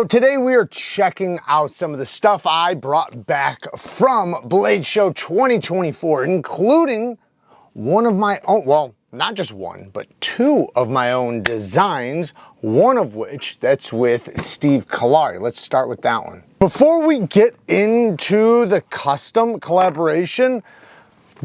So today we are checking out some of the stuff I brought back from Blade Show 2024, including one of my own, well, not just one, but two of my own designs, one of which that's with Steve Kalari. Let's start with that one. Before we get into the custom collaboration,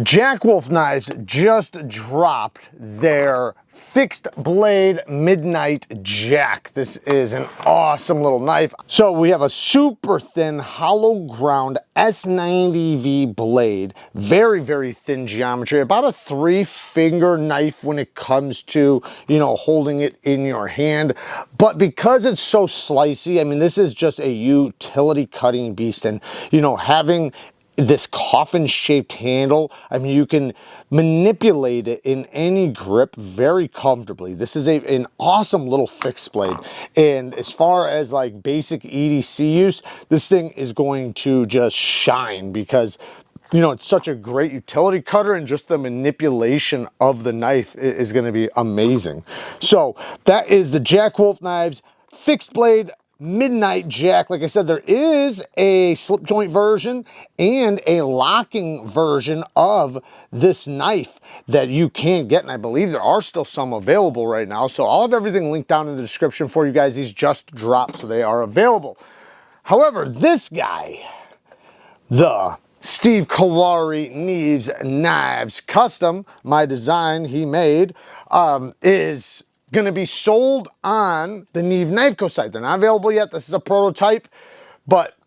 Jack Wolf Knives just dropped their fixed blade midnight jack. This is an awesome little knife. So we have a super thin hollow ground S90V blade, very, very thin geometry, about a 3-finger knife when it comes to, holding it in your hand. But because it's so slicey, I mean, this is just a utility cutting beast, and, having this coffin-shaped handle, I mean, you can manipulate it in any grip very comfortably. This is an awesome little fixed blade. And as far as like basic EDC use, this thing is going to just shine because, it's such a great utility cutter, and just the manipulation of the knife is going to be amazing. So that is the Jack Wolf Knives fixed blade midnight jack. Like I said, there is a slip joint version and a locking version of this knife that you can get, and I believe there are still some available right now. So I'll have everything linked down in the description for you guys. These just dropped, so they are available. However, this guy, the Steve Kalari Neves Knives Custom, my design he made, is going to be sold on the Neve Knife Co site. They're not available yet. This is a prototype, but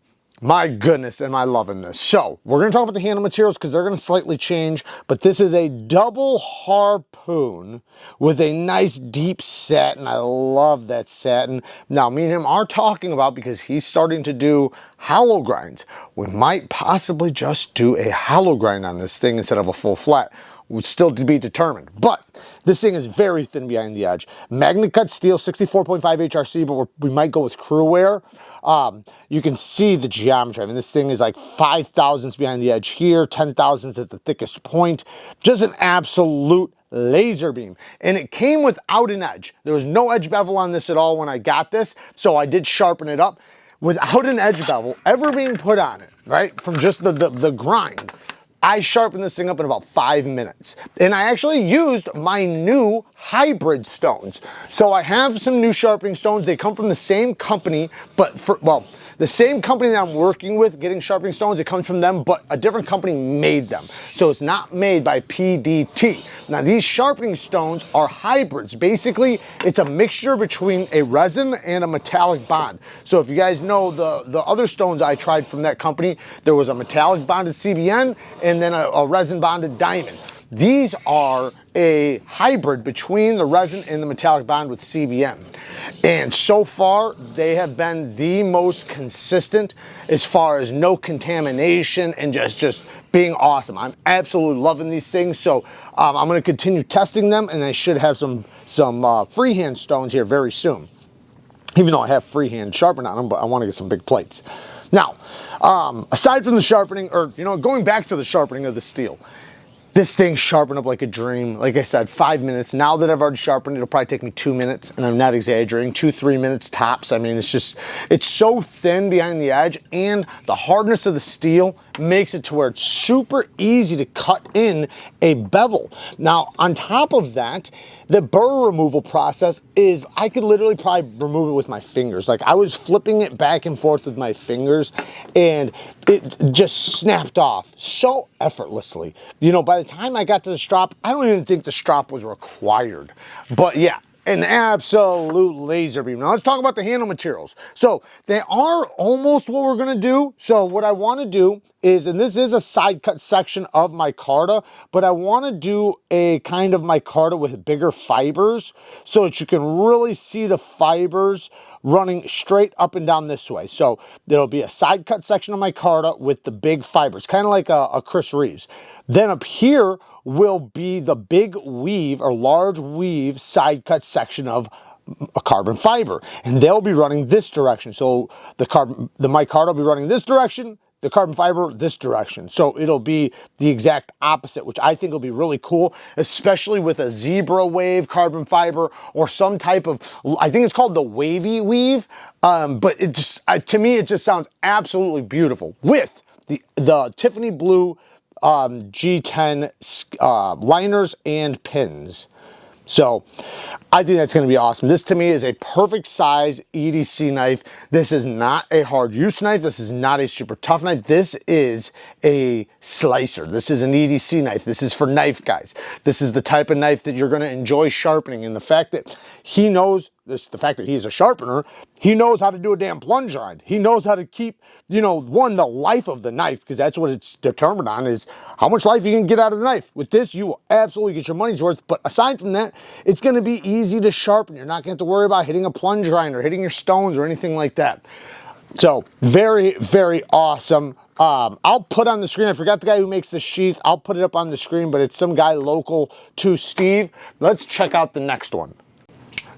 my goodness, am I loving this. So we're going to talk about the handle materials because they're going to slightly change, but this is a double harpoon with a nice deep satin. I love that satin. Now, me and him are talking about, because he's starting to do hollow grinds, we might possibly just do a hollow grind on this thing instead of a full flat. Would still to be determined, but this thing is very thin behind the edge. Magnet cut steel, 64.5 HRC, but we might go with crew wear. You can see the geometry. I mean, this thing is like 5 thousandths behind the edge here, 10 thousandths at the thickest point. Just an absolute laser beam. And it came without an edge. There was no edge bevel on this at all when I got this, so I did sharpen it up. Without an edge bevel ever being put on it, right, from just the grind, I sharpened this thing up in about 5 minutes. And I actually used my new hybrid stones. So I have some new sharpening stones. They come from the same company, but the same company that I'm working with getting sharpening stones, it comes from them, but a different company made them. So it's not made by PDT. Now, these sharpening stones are hybrids. Basically, it's a mixture between a resin and a metallic bond. So if you guys know the other stones I tried from that company, there was a metallic bonded CBN and then a resin bonded diamond. These are a hybrid between the resin and the metallic bond with CBN. And so far, they have been the most consistent as far as no contamination and just being awesome. I'm absolutely loving these things. So I'm going to continue testing them, and I should have some freehand stones here very soon. Even though I have freehand sharpening on them, but I want to get some big plates. Now, aside from the sharpening, or going back to the sharpening of the steel, this thing sharpened up like a dream. Like I said, 5 minutes. Now that I've already sharpened it, it'll probably take me 2 minutes, and I'm not exaggerating, 2-3 minutes tops. I mean, it's so thin behind the edge, and the hardness of the steel makes it to where it's super easy to cut in a bevel. Now, on top of that, the burr removal process is, I could literally probably remove it with my fingers. Like, I was flipping it back and forth with my fingers, and it just snapped off so effortlessly. By the time I got to the strap, I don't even think the strap was required. But yeah, an absolute laser beam. Now let's talk about the handle materials. So they are almost what we're gonna do. So what I wanna do is, and this is a side cut section of micarta, but I wanna do a kind of micarta with bigger fibers so that you can really see the fibers running straight up and down this way. So there'll be a side cut section of micarta with the big fibers, kind of like a Chris Reeves. Then up here will be the big weave or large weave side cut section of a carbon fiber, and they'll be running this direction. So the micarta will be running this direction, the carbon fiber this direction. So it'll be the exact opposite, which I think will be really cool, especially with a zebra wave carbon fiber or some type of, I think it's called the wavy weave. But it just, to me, it just sounds absolutely beautiful with the Tiffany blue G10 liners and pins. So I think that's going to be awesome. This to me is a perfect size EDC knife. This is not a hard use knife. This is not a super tough knife. This is a slicer. This is an EDC knife. This is for knife guys. This is the type of knife that you're going to enjoy sharpening. And the fact that he knows this, the fact that he's a sharpener, he knows how to do a damn plunge on. He knows how to keep, you know, the life of the knife, because that's what it's determined on, is how much life you can get out of the knife. With this, you will absolutely get your money's worth. But aside from that, it's going to be easy to sharpen. You're not going to have to worry about hitting a plunge grinder, hitting your stones or anything like that. So very, very awesome. I'll put on the screen, I forgot the guy who makes the sheath. I'll put it up on the screen, but it's some guy local to Steve. Let's check out the next one.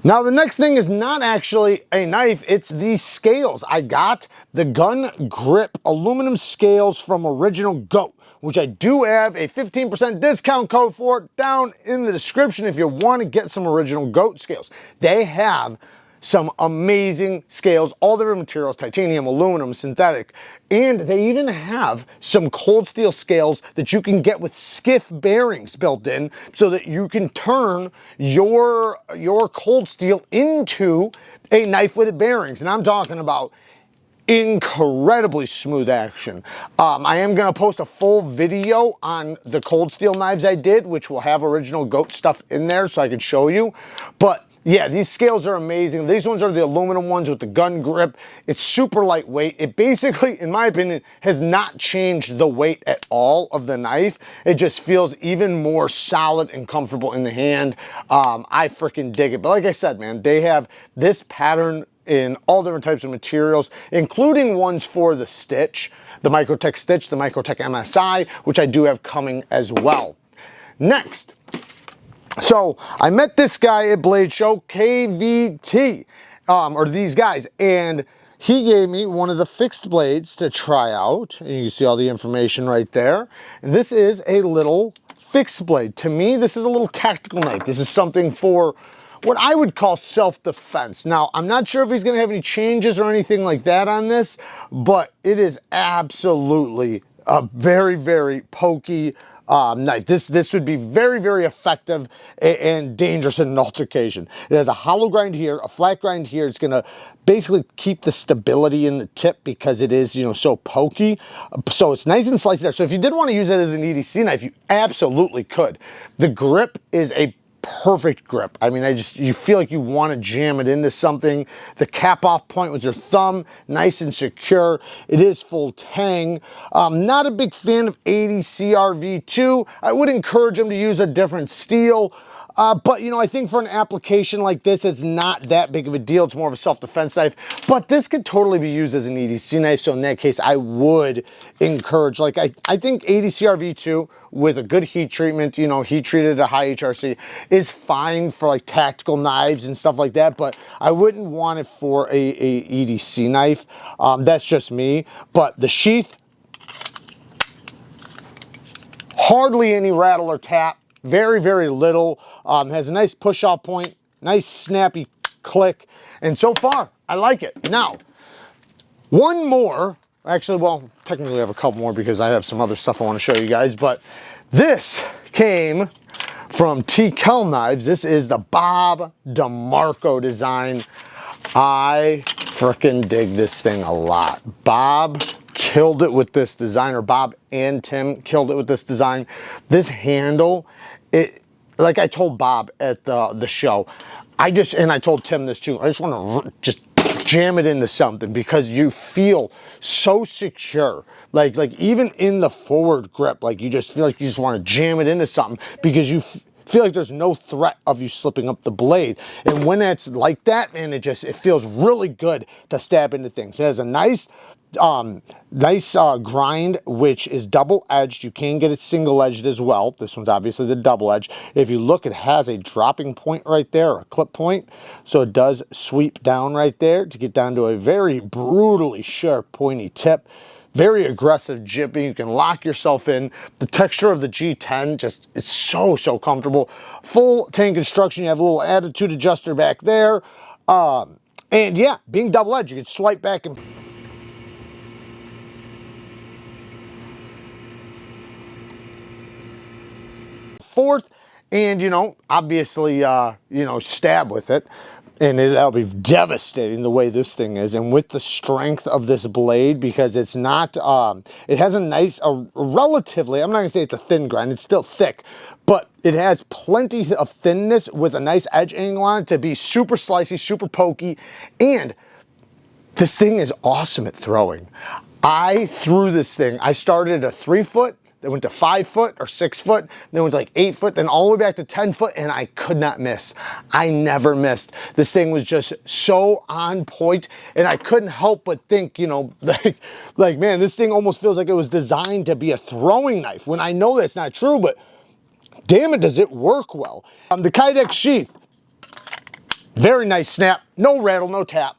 Now the next thing is not actually a knife, it's the scales. I got the Gun Grip aluminum scales from Original Goat, which I do have a 15% discount code for down in the description if you want to get some Original Goat scales. They have some amazing scales, all different materials, titanium, aluminum, synthetic, and they even have some cold steel scales that you can get with skiff bearings built in so that you can turn your cold steel into a knife with bearings. And I'm talking about incredibly smooth action. I am going to post a full video on the cold steel knives I did, which will have Original Goat stuff in there so I can show you. But yeah, these scales are amazing. These ones are the aluminum ones with the gun grip. It's super lightweight. It basically, in my opinion, has not changed the weight at all of the knife. It just feels even more solid and comfortable in the hand. I freaking dig it. But like I said, man, they have this pattern in all different types of materials, including ones for the stitch, the Microtech Stitch, the Microtech MSI, which I do have coming as well. Next, so I met this guy at Blade Show, KVT, or these guys, and he gave me one of the fixed blades to try out. And you can see all the information right there. And this is a little fixed blade. To me, this is a little tactical knife. This is something for what I would call self-defense. Now, I'm not sure if he's gonna have any changes or anything like that on this, but it is absolutely a very, very pokey knife. This would be very, very effective and dangerous in an altercation. It has a hollow grind here, a flat grind here. It's gonna basically keep the stability in the tip because it is, you know, so pokey. So it's nice and sliced there. So if you did want to use it as an EDC knife, you absolutely could. The grip is a perfect grip. I mean, you feel like you want to jam it into something. The cap off point with your thumb, nice and secure. It is full tang. Not a big fan of 80 CRV2. I would encourage them to use a different steel. But, you know, I think for an application like this, it's not that big of a deal. It's more of a self-defense knife. But this could totally be used as an EDC knife. So in that case, I would encourage, like, I think 80 CRV2 with a good heat treatment, you know, heat treated at high HRC is fine for like tactical knives and stuff like that. But I wouldn't want it for a EDC knife. That's just me. But the sheath, hardly any rattle or tap. Very, very little. Has a nice push-off point, nice snappy click, and so far, I like it. Now, one more, actually, well, technically I have a couple more because I have some other stuff I want to show you guys, but this came from T-Kel Knives. This is the Bob DeMarco design. I frickin' dig this thing a lot. Bob killed it with this design, or Bob and Tim killed it with this design. This handle, like I told Bob at the show, and I told Tim this too, I just want to just jam it into something because you feel so secure. Like even in the forward grip, like you just feel like you just want to jam it into something because you feel like there's no threat of you slipping up the blade. And when it's like that, man, it feels really good to stab into things. It has a nice grind, which is double-edged. You can get it single-edged as well. This one's obviously the double-edged. If you look, it has a dropping point right there, a clip point. So it does sweep down right there to get down to a very brutally sharp, pointy tip. very aggressive jipping. You can lock yourself in. The texture of the G10 just, it's so, so comfortable. Full tank construction. You have a little attitude adjuster back there. And yeah, being double edged, you can swipe back and forth, and you know, obviously, you know, stab with it, and that'll be devastating the way this thing is, and with the strength of this blade, because it's not, it has a nice, relatively, I'm not gonna say it's a thin grind, it's still thick, but it has plenty of thinness with a nice edge angle on it to be super slicey, super pokey, and this thing is awesome at throwing. I threw this thing, I started at a 3 foot, then went to 5 foot or 6 foot, then went to like 8 foot, then all the way back to 10 foot, and I could not miss. I never missed. This thing was just so on point, and I couldn't help but think, you know, like man, this thing almost feels like it was designed to be a throwing knife, when I know that's not true, but damn it, does it work well. The Kydex sheath, very nice snap, no rattle, no tap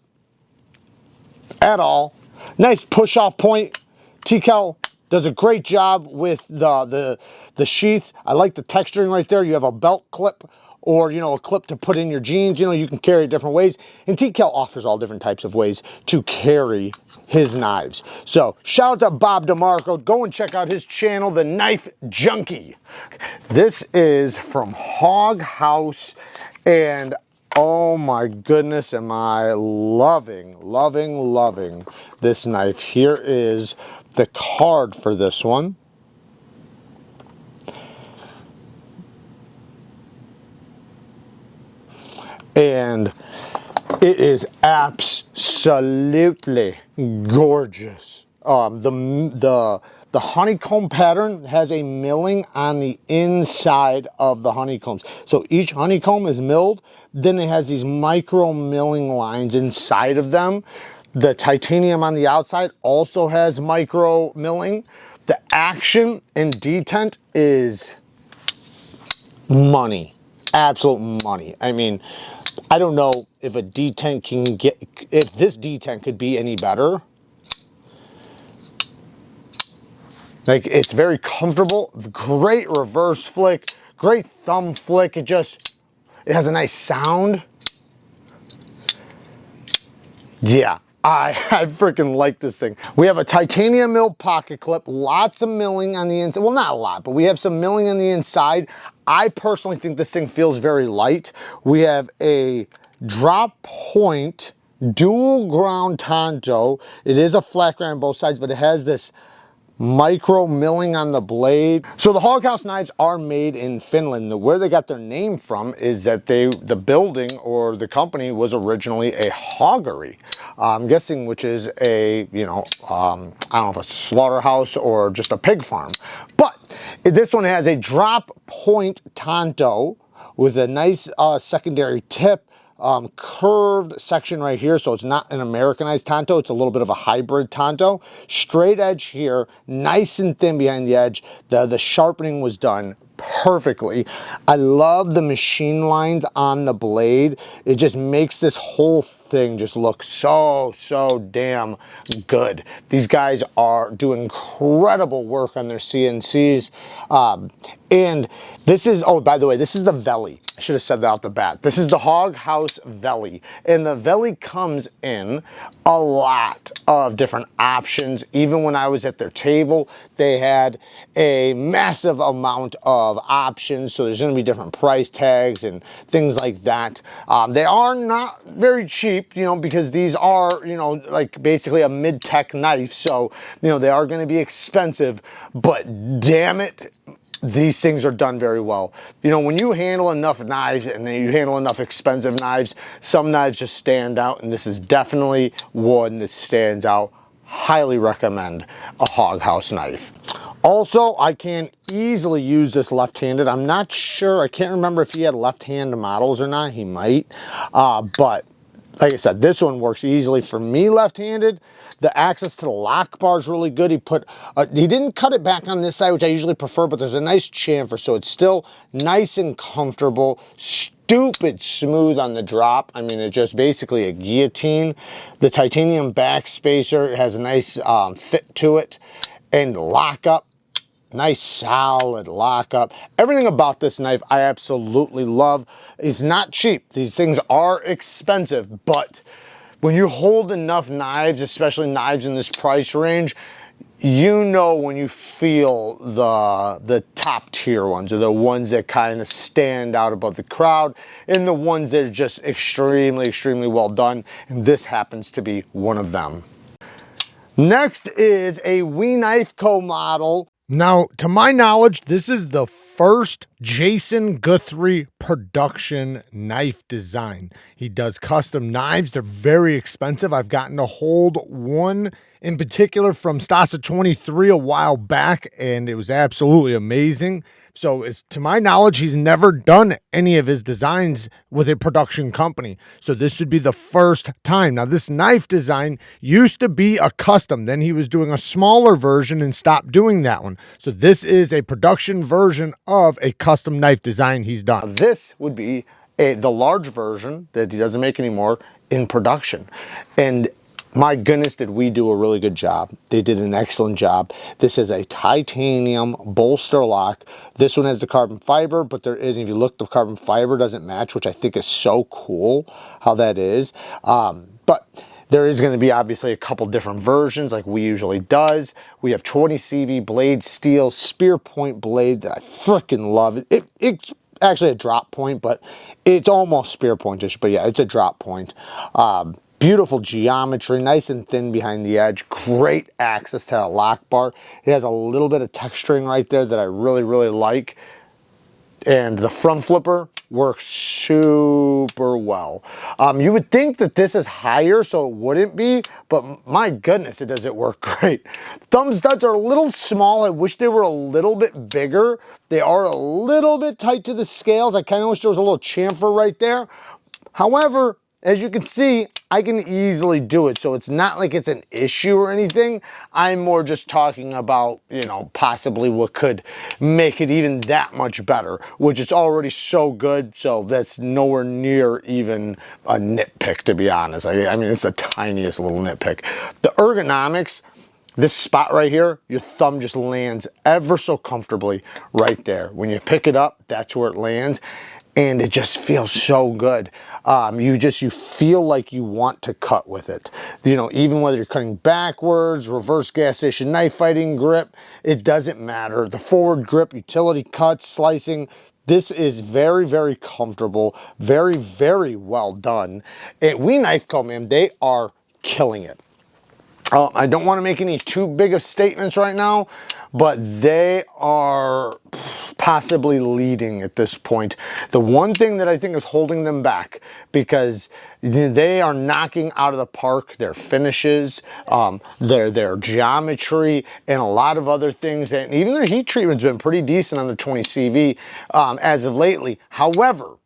at all. Nice push off point. Tical does a great job with the sheath. I like the texturing right there. You have a belt clip, or you know, a clip to put in your jeans. You know, you can carry it different ways, and Tical offers all different types of ways to carry his knives. So shout out to Bob DeMarco. Go and check out his channel, The Knife Junkie. This is from Hog House, and oh my goodness, am I loving this knife. Here is the card for this one. And it is absolutely gorgeous. The honeycomb pattern has a milling on the inside of the honeycombs. So each honeycomb is milled, then it has these micro milling lines inside of them. The titanium on the outside also has micro milling. The action and detent is money, absolute money. I mean, I don't know if a detent can get, if this detent could be any better. Like, it's very comfortable, great reverse flick, great thumb flick. It has a nice sound. Yeah, I freaking like this thing. We have a titanium mill pocket clip, lots of milling on the inside. Well, not a lot, but we have some milling on the inside. I personally think this thing feels very light. We have a drop point dual ground Tanto. It is a flat grind on both sides, but it has this micro milling on the blade. So the Hog House knives are made in Finland. Where they got their name from is that the building or the company was originally a hoggery. I'm guessing, which is a, you know, I don't know if it's a slaughterhouse or just a pig farm. But this one has a drop point Tanto with a nice secondary tip. Curved section right here, so it's not an Americanized Tanto, it's a little bit of a hybrid Tanto. Straight edge here, nice and thin behind the edge. The sharpening was done perfectly. I love the machine lines on the blade. It just makes this whole thing just look so damn good. These guys are doing incredible work on their CNCs. And this is, oh, by the way, this is the Veli. I should have said that off the bat. This is the Hog House Veli. And the Veli comes in a lot of different options. Even when I was at their table, they had a massive amount of options. So there's gonna be different price tags and things like that. They are not very cheap, you know, because these are, you know, like basically a mid-tech knife. So, you know, they are gonna be expensive, but damn it, these things are done very well. You know, when you handle enough knives and then you handle enough expensive knives, some knives just stand out, and this is definitely one that stands out. Highly recommend a Hog House knife. Also, I can easily use this left-handed. I'm not sure, I can't remember if he had left-hand models or not. He might, but like I said, this one works easily for me left-handed. The access to the lock bar is really good. He didn't cut it back on this side, which I usually prefer, but there's a nice chamfer, so it's still nice and comfortable. stupid smooth on the drop. I mean, it's just basically a guillotine. The titanium back spacer has a nice fit to it, and lockup, nice solid lockup. Everything about this knife I absolutely love. It's not cheap. These things are expensive, but when you hold enough knives, especially knives in this price range, you know when you feel the top tier ones, or the ones that kind of stand out above the crowd, and the ones that are just extremely, extremely well done. And this happens to be one of them. Next is a We Knife Co. model. Now, to my knowledge, this is the first Jason Guthrie production knife design. He does custom knives. They're very expensive. I've gotten to hold one in particular from Stasa 23 a while back, and it was absolutely amazing. So to my knowledge, he's never done any of his designs with a production company. So this would be the first time. Now, this knife design used to be a custom. Then he was doing a smaller version and stopped doing that one. So this is a production version of a custom knife design he's done. This would be the large version that he doesn't make anymore in production. And my goodness, did we do a really good job. They did an excellent job. This is a titanium bolster lock. This one has the carbon fiber, but there is, if you look, the carbon fiber doesn't match, which I think is so cool how that is. But there is going to be obviously a couple different versions like we usually does. We have 20 CV blade steel spear point blade that I freaking love. It's actually a drop point, but it's almost spear pointish, but yeah, it's a drop point. Beautiful geometry, nice and thin behind the edge, great access to that lock bar. It has a little bit of texturing right there that I really, really like. And the front flipper works super well. You would think that this is higher, so it wouldn't be, but my goodness, it does work great. Thumb studs are a little small. I wish they were a little bit bigger. They are a little bit tight to the scales. I kind of wish there was a little chamfer right there. However, as you can see, I can easily do it, so it's not like it's an issue or anything. I'm more just talking about, you know, possibly what could make it even that much better, which is already so good, so that's nowhere near even a nitpick, to be honest. I mean, it's the tiniest little nitpick. The ergonomics, this spot right here, your thumb just lands ever so comfortably right there. When you pick it up, that's where it lands, and it just feels so good. You feel like you want to cut with it. You know, even whether you're cutting backwards, reverse gas station knife fighting grip, it doesn't matter. The forward grip, utility cuts, slicing, this is very, very comfortable, very, very well done. At We Knife Co, man, they are killing it. I don't want to make any too big of statements right now, but they are possibly leading at this point. The one thing that I think is holding them back, because they are knocking out of the park their finishes, their geometry, and a lot of other things, and even their heat treatment's been pretty decent on the 20 CV as of lately. However,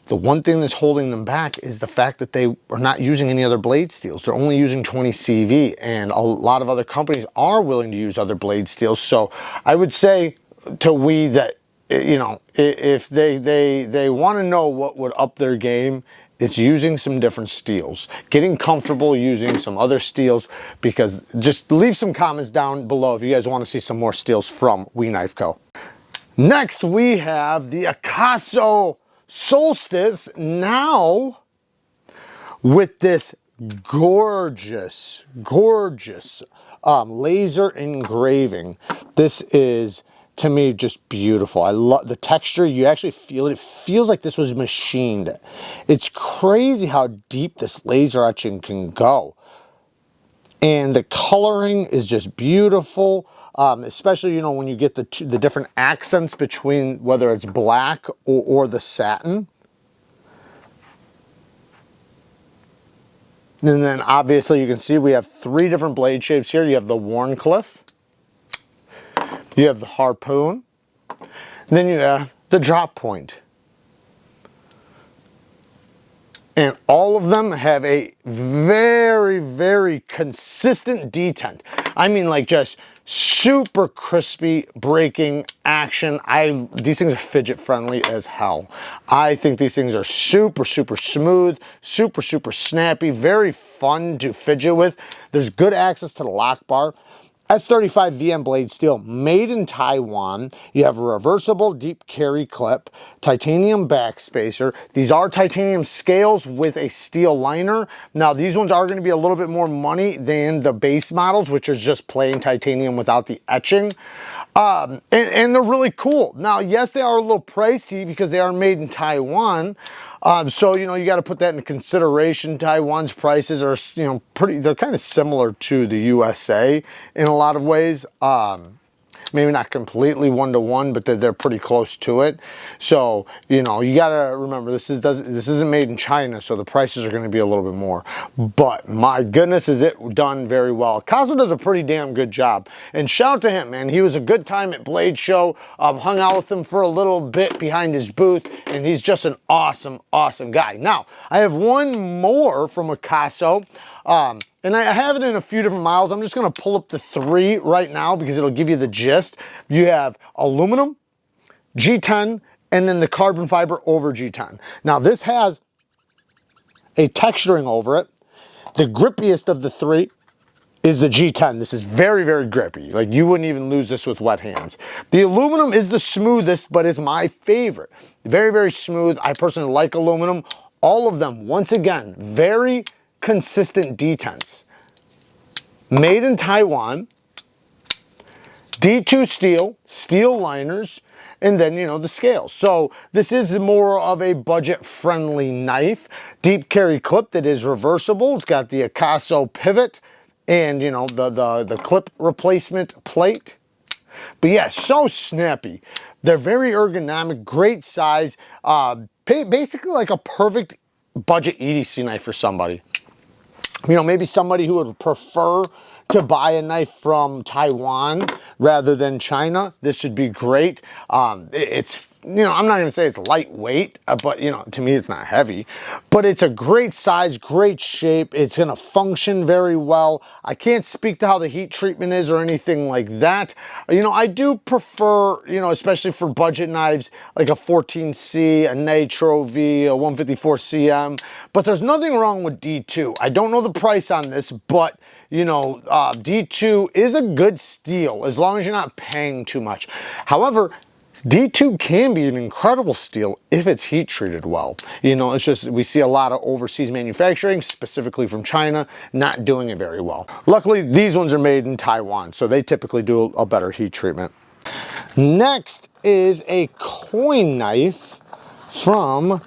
the one thing that's holding them back is the fact that they are not using any other blade steels. They're only using 20 CV, and a lot of other companies are willing to use other blade steels. So I would say to We that, you know, if they want to know what would up their game, it's using some different steels, getting comfortable using some other steels, because just leave some comments down below if you guys want to see some more steels from We Knife Co. Next, we have the Akaso Solstice, now with this gorgeous laser engraving. This is, to me, just beautiful. I love the texture. You actually feel it. It feels like this was machined. It's crazy how deep this laser etching can go. And the coloring is just beautiful. Especially, you know, when you get the different accents between whether it's black or the satin. And then obviously you can see we have 3 different blade shapes here. You have the Wharncliffe, you have the Harpoon, and then you have the Drop Point. And all of them have a very, very consistent detent. I mean, like, just super crispy breaking action. These things are fidget friendly as hell. I think these things are super smooth, super snappy, very fun to fidget with. There's good access to the lock bar. S35 VM blade steel, made in Taiwan. You have a reversible deep carry clip, titanium backspacer. These are titanium scales with a steel liner. Now these ones are going to be a little bit more money than the base models, which is just plain titanium without the etching. And they're really cool. Now, yes, they are a little pricey because they are made in Taiwan. So, you know, you got to put that into consideration. Taiwan's prices are, you know, they're kind of similar to the USA in a lot of ways. Maybe not completely one-to-one, but they're pretty close to it. So, you know, you gotta remember, this isn't made in China, so the prices are gonna be a little bit more. But my goodness, is it done very well. Kaso does a pretty damn good job. And shout out to him, man. He was a good time at Blade Show. Hung out with him for a little bit behind his booth, and he's just an awesome guy. Now, I have one more from a Kaso. And I have it in a few different models. I'm just going to pull up the 3 right now because it'll give you the gist. You have aluminum, G10, and then the carbon fiber over G10. Now this has a texturing over it. The grippiest of the 3 is the G10. This is very grippy. Like, you wouldn't even lose this with wet hands. The aluminum is the smoothest, but is my favorite. Very smooth. I personally like aluminum. All of them, once again, very consistent detents. Made in Taiwan, D2 steel liners, and then, you know, the scales. So this is more of a budget-friendly knife. Deep carry clip that is reversible. It's got the Akaso pivot and, you know, the clip replacement plate. But yeah, so snappy. They're very ergonomic, great size. Basically like a perfect budget EDC knife for somebody. You know, maybe somebody who would prefer to buy a knife from Taiwan rather than China. This should be great. It's, you know, I'm not gonna say it's lightweight, but, you know, to me it's not heavy, but it's a great size, great shape. It's gonna function very well. I can't speak to how the heat treatment is or anything like that. You know, I do prefer, you know, especially for budget knives, like a 14C, a Nitro V, a 154 CM, but there's nothing wrong with D2. I don't know the price on this, but, you know, D2 is a good steal as long as you're not paying too much. However, D2 can be an incredible steal if it's heat treated well. You know, it's just, we see a lot of overseas manufacturing, specifically from China, not doing it very well. Luckily, these ones are made in Taiwan, so they typically do a better heat treatment. Next is a coin knife from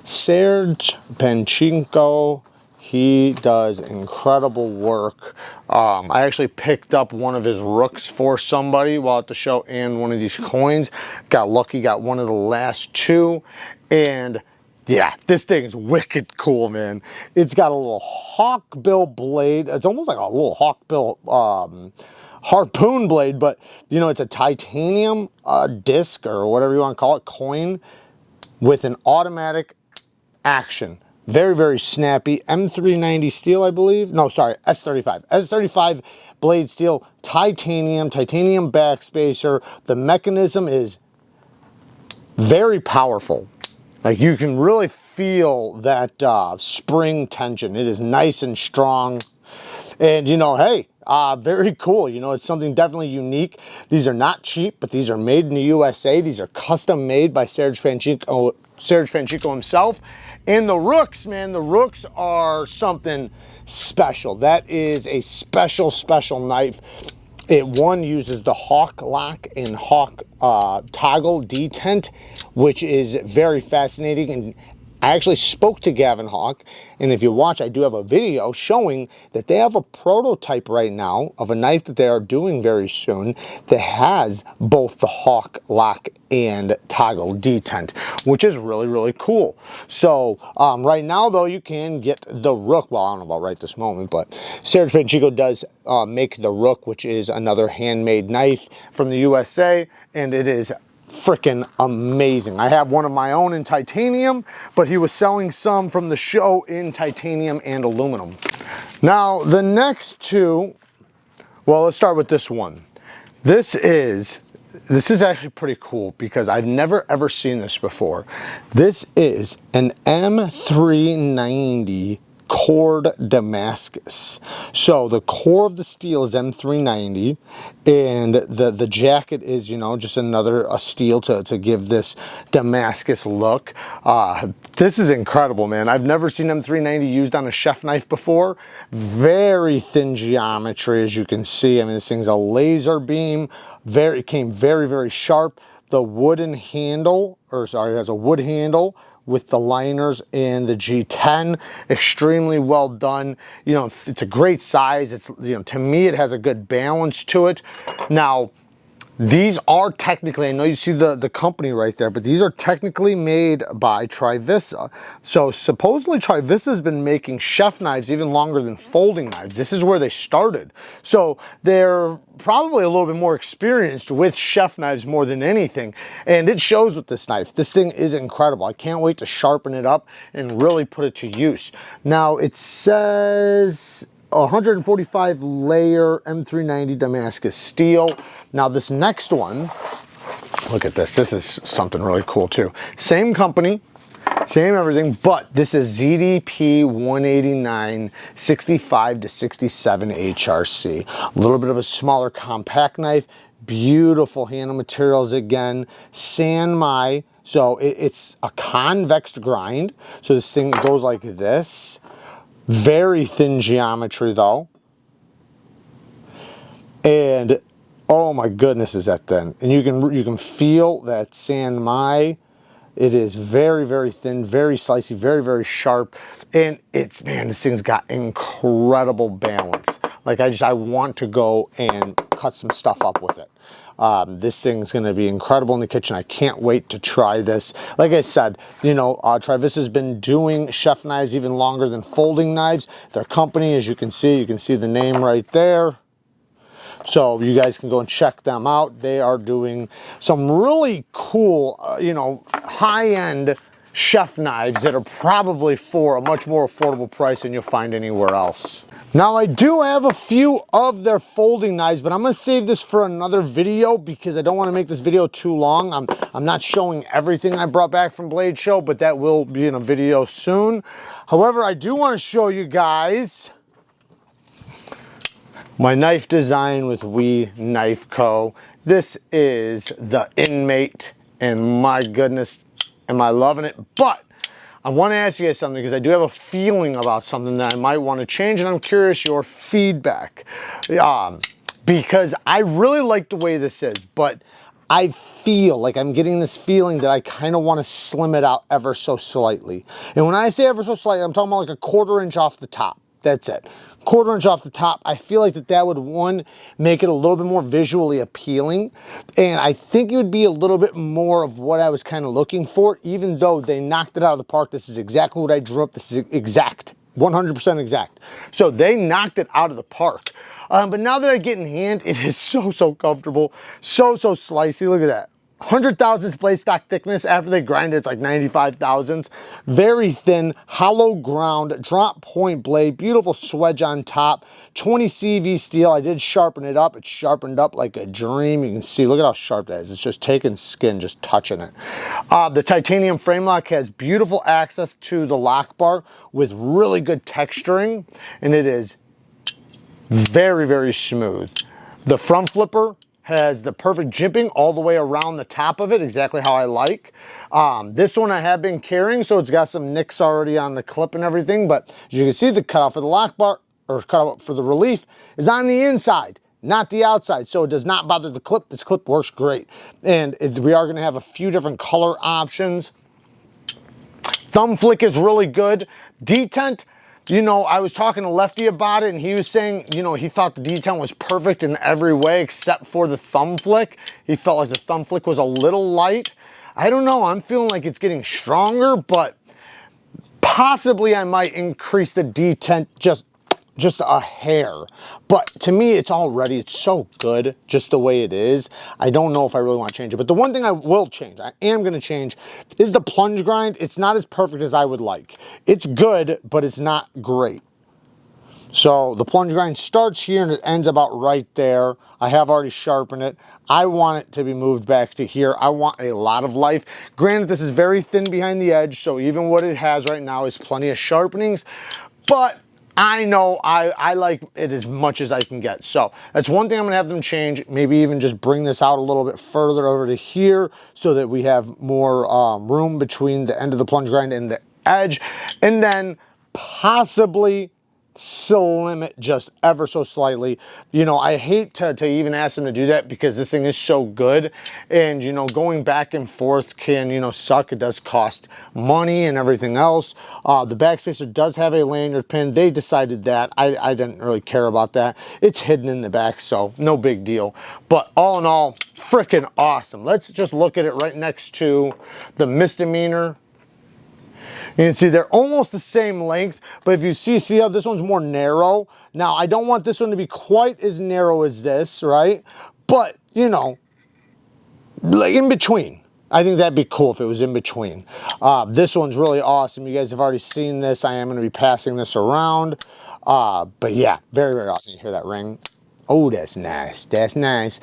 Serge Panchenko. He does incredible work. I actually picked up one of his rooks for somebody while at the show and one of these coins. Got lucky, got one of the last 2. And yeah, this thing is wicked cool, man. It's got a little hawkbill blade. It's almost like a little hawkbill harpoon blade, but you know, it's a titanium disc or whatever you want to call it, coin with an automatic action. Very snappy. M390 steel, I believe. No, sorry, S35. S35 blade steel, titanium backspacer. The mechanism is very powerful. Like, you can really feel that spring tension. It is nice and strong. And, you know, hey, very cool. You know, it's something definitely unique. These are not cheap, but these are made in the USA. These are custom made by Serge Panchenko himself. And the rooks, man, the rooks are something special. That is a special knife. It uses the Hawk lock and Hawk toggle detent, which is very fascinating. And I actually spoke to Gavin Hawk, and if you watch, I do have a video showing that they have a prototype right now of a knife that they are doing very soon that has both the Hawk lock and toggle detent, which is really cool. So right now, though, you can get the Rook. Well, I don't know about right this moment, but Serge Panchenko does make the Rook, which is another handmade knife from the USA, and it is freaking amazing. I have one of my own in titanium, but he was selling some from the show in titanium and aluminum. Now, the next 2, well, let's start with this one. This is actually pretty cool because I've never ever seen this before. This is an M390 cored Damascus. So the core of the steel is M390, and the jacket is, you know, just another steel to give this Damascus look. This is incredible, man. I've never seen M390 used on a chef knife before. Very thin geometry, as you can see. I mean, this thing's a laser beam. It came very, very sharp. The wooden handle, or sorry, it has a wood handle with the liners and the G10, extremely well done. You know, it's a great size. It's, you know, to me, it has a good balance to it. Now, these are technically, I know you see the company right there, but these are technically made by Trivisa. So supposedly Trivisa has been making chef knives even longer than folding knives. This is where they started. So they're probably a little bit more experienced with chef knives more than anything. And it shows with this knife. This thing is incredible. I can't wait to sharpen it up and really put it to use. Now it says 145 layer M390 Damascus steel. Now this next one, look at this. This is something really cool too. Same company, same everything, but this is ZDP 189 65 to 67 HRC. A little bit of a smaller compact knife, beautiful handle materials again, Sanmai. So it's a convex grind. So this thing goes like this. Very thin geometry though. And oh my goodness, is that thin. And you can feel that Sanmai. It is very, very thin, very slicey, very, very sharp. And it's, man, this thing's got incredible balance. Like I want to go and cut some stuff up with it. This thing's gonna be incredible in the kitchen. I can't wait to try this. Like I said, you know, Trivisa has been doing chef knives even longer than folding knives. Their company, as you can see the name right there. So you guys can go and check them out. They are doing some really cool, you know, high-end chef knives that are probably for a much more affordable price than you'll find anywhere else. Now I do have a few of their folding knives, but I'm gonna save this for another video because I don't wanna make this video too long. I'm not showing everything I brought back from Blade Show, but that will be in a video soon. However, I do wanna show you guys my knife design with We Knife Co. This is the Inmate, and my goodness, am I loving it. But I want to ask you guys something because I do have a feeling about something that I might want to change, and I'm curious your feedback. Because I really like the way this is, but I feel like I'm getting this feeling that I kind of want to slim it out ever so slightly. And when I say ever so slightly, I'm talking about like a 1/4 inch off the top. That's it. 1/4 inch off the top. I feel like that would, one, make it a little bit more visually appealing. And I think it would be a little bit more of what I was kind of looking for, even though they knocked it out of the park. This is exactly what I drew up. This is exact, 100% exact. So they knocked it out of the park. But now that I get in hand, it is so comfortable. So slicey. Look at that. 100 thousandths blade stock thickness. After they grind it, it's like 95 thousandths. Very thin, hollow ground, drop point blade, beautiful swedge on top, 20 CV steel. I did sharpen it up. It's sharpened up like a dream. You can see, look at how sharp that is. It's just taking skin, just touching it. The titanium frame lock has beautiful access to the lock bar with really good texturing, and it is very smooth. The front flipper has the perfect jimping all the way around the top of it, exactly how I like. This one I have been carrying, so it's got some nicks already on the clip and everything, but as you can see, the cutout for the lock bar, or cutout for the relief, is on the inside, not the outside, so it does not bother the clip. This clip works great. And we are gonna have a few different color options. Thumb flick is really good. Detent, you know, I was talking to Lefty about it, and he was saying, you know, he thought the detent was perfect in every way except for the thumb flick. He felt like the thumb flick was a little light. I don't know, I'm feeling like it's getting stronger, but possibly I might increase the detent just a hair. But to me, it's so good just the way it is. I don't know if I really want to change it. But the one thing I will change, I am going to change, is the plunge grind. It's not as perfect as I would like. It's good, but it's not great. So the plunge grind starts here and it ends about right there. I have already sharpened it. I want it to be moved back to here. I want a lot of life. Granted, this is very thin behind the edge, so even what it has right now is plenty of sharpenings, but I know I like it as much as I can get. So that's one thing I'm gonna have them change. Maybe even just bring this out a little bit further over to here so that we have more room between the end of the plunge grind and the edge. And then possibly slim it just ever so slightly. You know, I hate to even ask them to do that because this thing is so good, and you know, going back and forth can, you know, suck. It does cost money and everything else. The backspacer does have a lanyard pin. They decided that. I didn't really care about that. It's hidden in the back, so no big deal. But all in all, freaking awesome. Let's just look at it right next to the misdemeanor. You can see they're almost the same length, but if you see how this one's more narrow. Now, I don't want this one to be quite as narrow as this, right? But, you know, like in between. I think that'd be cool if it was in between. This one's really awesome. You guys have already seen this. I am going to be passing this around. But yeah, very, very awesome. You hear that ring? Oh, that's nice. That's nice.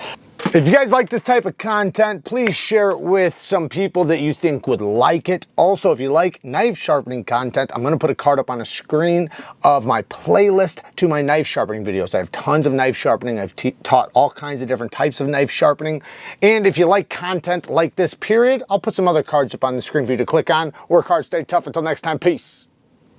If you guys like this type of content, please share it with some people that you think would like it. Also, if you like knife sharpening content, I'm going to put a card up on a screen of my playlist to my knife sharpening videos. I have tons of knife sharpening. I've taught all kinds of different types of knife sharpening. And if you like content like this, period, I'll put some other cards up on the screen for you to click on. Work hard, stay tough. Until next time, peace.